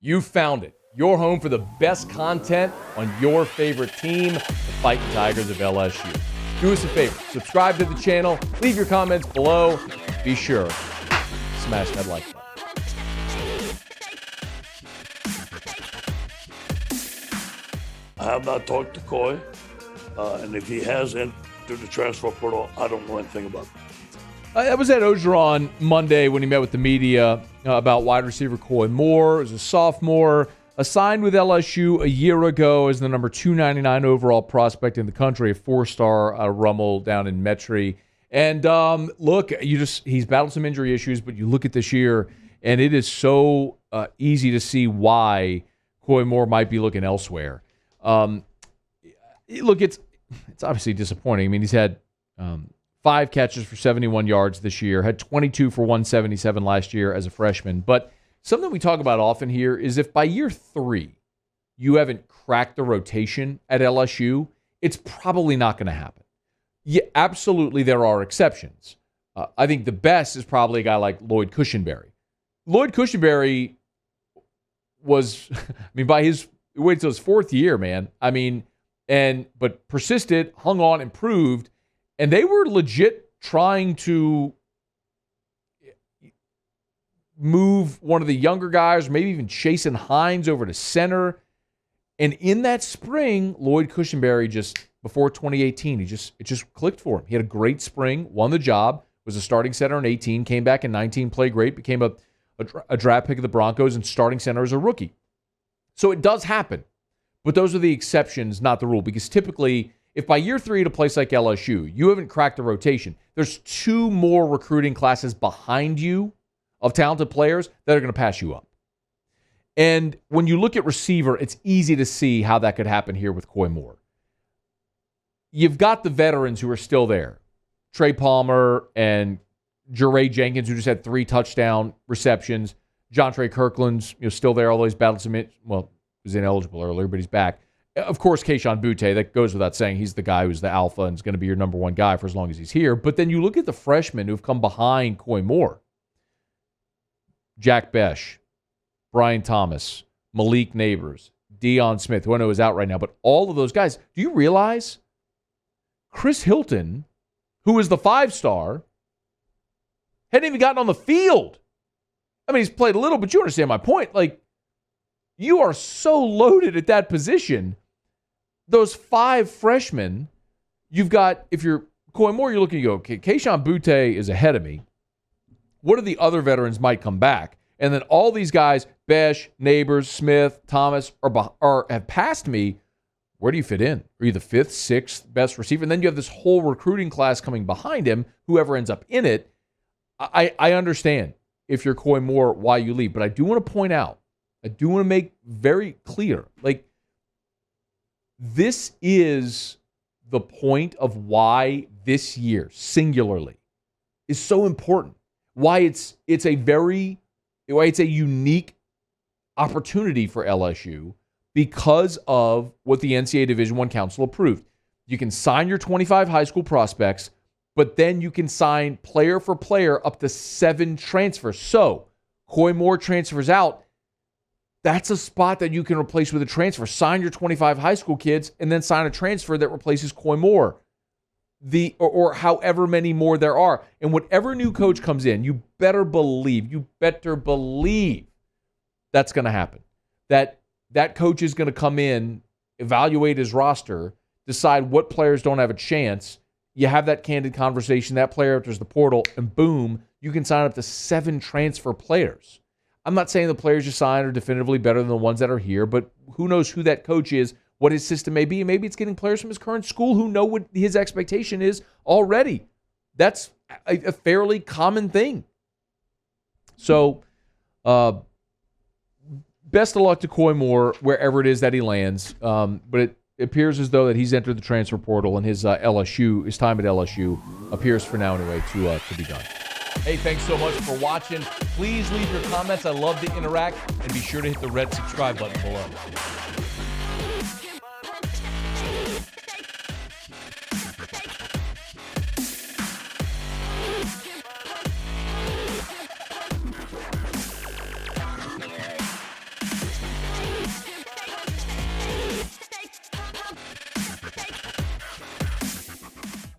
You found it. Your home for the best content on your favorite team, the Fighting Tigers of LSU. Do us a favor. Subscribe to the channel. Leave your comments below. Be sure to smash that like button. I have not talked to Koy, and if he has entered the transfer portal, I don't know anything about it. That was Ed Orgeron Monday when he met with the media about wide receiver Koy Moore. As a sophomore, assigned with LSU a year ago as the number 299 overall prospect in the country, a four-star Rummel down in Metairie. And look, he's battled some injury issues, but you look at this year, and it is so easy to see why Koy Moore might be looking elsewhere. Look, it's obviously disappointing. I mean, he's had 5 catches for 71 yards this year, had 22 for 177 last year as a freshman. But something we talk about often here is if by year 3 you haven't cracked the rotation at LSU, it's probably not going to happen. Yeah, absolutely, there are exceptions. I think the best is probably a guy like Lloyd Cushenberry. Lloyd Cushenberry was, by his, wait till his 4th year, man. But persisted, hung on, improved. And they were legit trying to move one of the younger guys, maybe even Chasen Hines over to center. And in that spring, Lloyd Cushenberry before 2018, it just clicked for him. He had a great spring, won the job, was a starting center in 18, came back in 19, played great, became a draft pick of the Broncos and starting center as a rookie. So it does happen. But those are the exceptions, not the rule, because typically, if by year 3 at a place like LSU, you haven't cracked the rotation, there's 2 more recruiting classes behind you of talented players that are going to pass you up. And when you look at receiver, it's easy to see how that could happen here with Koy Moore. You've got the veterans who are still there. Trey Palmer and Jeray Jenkins, who just had 3 touchdown receptions. John Trey Kirkland's still there, although he's battled some, he was ineligible earlier, but he's back. Of course, Kayshon Boutte, that goes without saying. He's the guy who's the alpha and is going to be your number 1 guy for as long as he's here. But then you look at the freshmen who've come behind Koy Moore. Jack Besh, Brian Thomas, Malik Neighbors, Deion Smith, who I know is out right now. But all of those guys, do you realize Chris Hilton, who is the 5-star, hadn't even gotten on the field? He's played a little, but you understand my point. You are so loaded at that position. Those 5 freshmen, you've got, if you're Koy Moore, you're looking, you go, okay, Kayshon Boutte is ahead of me. What are the other veterans might come back? And then all these guys, Besh, Neighbors, Smith, Thomas, have passed me. Where do you fit in? Are you the 5th, 6th best receiver? And then you have this whole recruiting class coming behind him, whoever ends up in it. I understand if you're Koy Moore, why you leave. But I do want to point out, I do want to make very clear, this is the point of why this year, singularly, is so important. Why it's a unique opportunity for LSU because of what the NCAA Division I Council approved. You can sign your 25 high school prospects, but then you can sign player for player up to 7 transfers. So, Koy Moore transfers out. That's a spot that you can replace with a transfer. Sign your 25 high school kids and then sign a transfer that replaces Koy Moore. Or however many more there are. And whatever new coach comes in, you better believe that's going to happen. That coach is going to come in, evaluate his roster, decide what players don't have a chance. You have that candid conversation, that player enters the portal, and boom, you can sign up to 7 transfer players. I'm not saying the players you sign are definitively better than the ones that are here, but who knows who that coach is, what his system may be, and maybe it's getting players from his current school who know what his expectation is already. That's a fairly common thing. So, best of luck to Koy Moore wherever it is that he lands. But it appears as though that he's entered the transfer portal, and his time at LSU appears for now anyway to be done. Hey, thanks so much for watching. Please leave your comments. I love to interact, and be sure to hit the red subscribe button below.